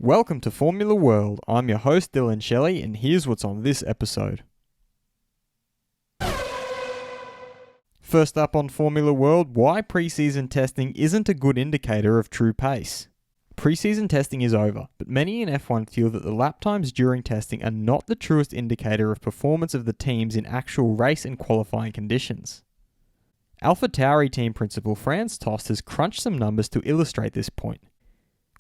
Welcome to Formula World. I'm your host Dylan Shelley, and here's what's on this episode. First up on Formula World, why pre-season testing isn't a good indicator of true pace. Pre-season testing is over, but many in F1 feel that the lap times during testing are not the truest indicator of performance of the teams in actual race and qualifying conditions. Alpha Tauri team principal Franz Tost has crunched some numbers to illustrate this point.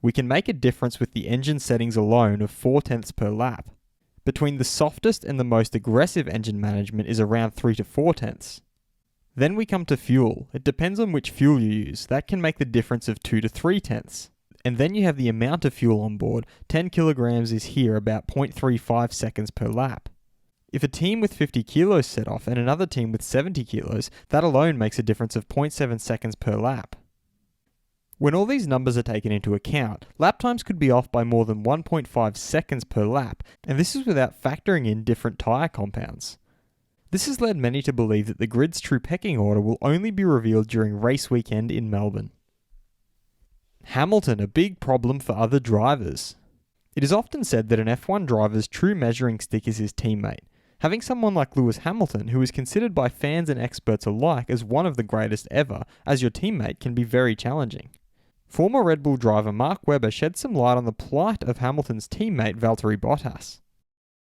We can make a difference with the engine settings alone of 0.4 per lap. Between the softest and the most aggressive engine management is around 3 to 0.4. Then we come to fuel. It depends on which fuel you use. That can make the difference of 2 to 0.3. And then you have the amount of fuel on board. 10 kilograms is here about 0.35 seconds per lap. If a team with 50 kilos set off and another team with 70 kilos, that alone makes a difference of 0.7 seconds per lap. When all these numbers are taken into account, lap times could be off by more than 1.5 seconds per lap, and this is without factoring in different tyre compounds. This has led many to believe that the grid's true pecking order will only be revealed during race weekend in Melbourne. Hamilton, a big problem for other drivers. It is often said that an F1 driver's true measuring stick is his teammate. Having someone like Lewis Hamilton, who is considered by fans and experts alike as one of the greatest ever, as your teammate can be very challenging. Former Red Bull driver Mark Webber shed some light on the plight of Hamilton's teammate Valtteri Bottas.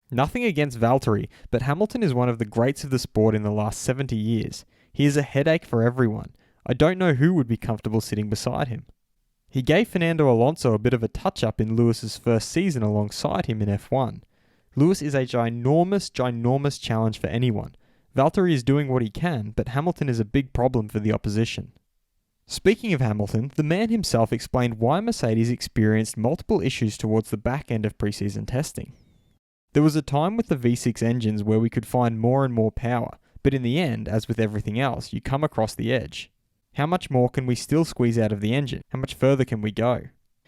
Nothing against Valtteri, but Hamilton is one of the greats of the sport in the last 70 years. He is a headache for everyone. I don't know who would be comfortable sitting beside him. He gave Fernando Alonso a bit of a touch-up in Lewis's first season alongside him in F1. Lewis is a ginormous challenge for anyone. Valtteri is doing what he can, but Hamilton is a big problem for the opposition. Speaking of Hamilton, the man himself explained why Mercedes experienced multiple issues towards the back end of pre-season testing. There was a time with the V6 engines where we could find more and more power, but in the end, as with everything else, you come across the edge. How much more can we still squeeze out of the engine? How much further can we go?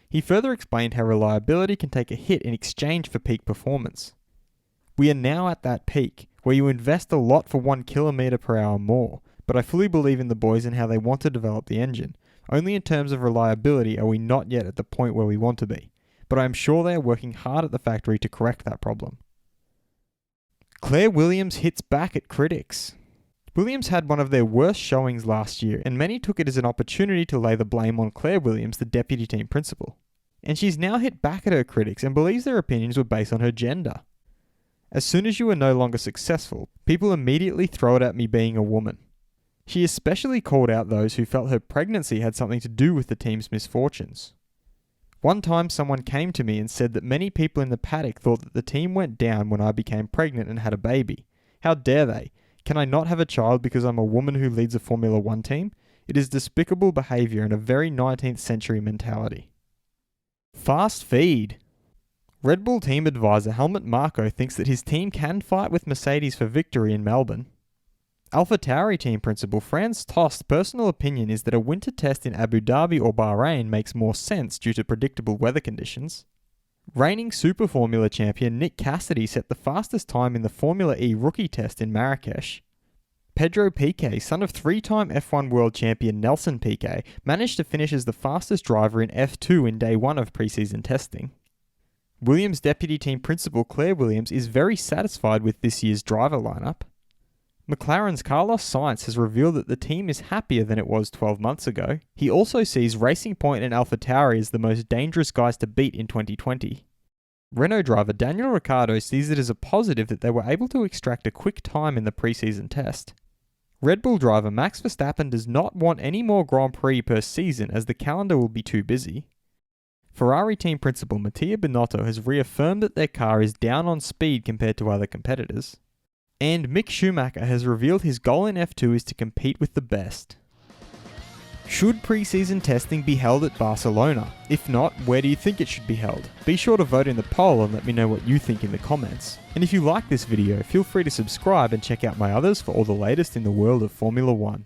He further explained how reliability can take a hit in exchange for peak performance. We are now at that peak, where you invest a lot for 1 km per hour more, but I fully believe in the boys and how they want to develop the engine. Only in terms of reliability are we not yet at the point where we want to be, but I am sure they are working hard at the factory to correct that problem. Claire Williams hits back at critics. Williams had one of their worst showings last year, and many took it as an opportunity to lay the blame on Claire Williams, the deputy team principal. And she's now hit back at her critics and believes their opinions were based on her gender. As soon as you are no longer successful, people immediately throw it at me being a woman. She especially called out those who felt her pregnancy had something to do with the team's misfortunes. One time someone came to me and said that many people in the paddock thought that the team went down when I became pregnant and had a baby. How dare they? Can I not have a child because I'm a woman who leads a Formula 1 team? It is despicable behaviour and a very 19th century mentality. Fast feed. Red Bull team advisor Helmut Marko thinks that his team can fight with Mercedes for victory in Melbourne. Alpha Tauri team principal Franz Tost's personal opinion is that a winter test in Abu Dhabi or Bahrain makes more sense due to predictable weather conditions. Reigning Super Formula champion Nick Cassidy set the fastest time in the Formula E rookie test in Marrakesh. Pedro Piquet, son of 3-time F1 world champion Nelson Piquet, managed to finish as the fastest driver in F2 in day 1 of pre-season testing. Williams deputy team principal Claire Williams is very satisfied with this year's driver lineup. McLaren's Carlos Sainz has revealed that the team is happier than it was 12 months ago. He also sees Racing Point and Alpha Tauri as the most dangerous guys to beat in 2020. Renault driver Daniel Ricciardo sees it as a positive that they were able to extract a quick time in the pre-season test. Red Bull driver Max Verstappen does not want any more Grand Prix per season as the calendar will be too busy. Ferrari team principal Mattia Binotto has reaffirmed that their car is down on speed compared to other competitors. And Mick Schumacher has revealed his goal in F2 is to compete with the best. Should pre-season testing be held at Barcelona? If not, where do you think it should be held? Be sure to vote in the poll and let me know what you think in the comments. And if you like this video, feel free to subscribe and check out my others for all the latest in the world of Formula 1.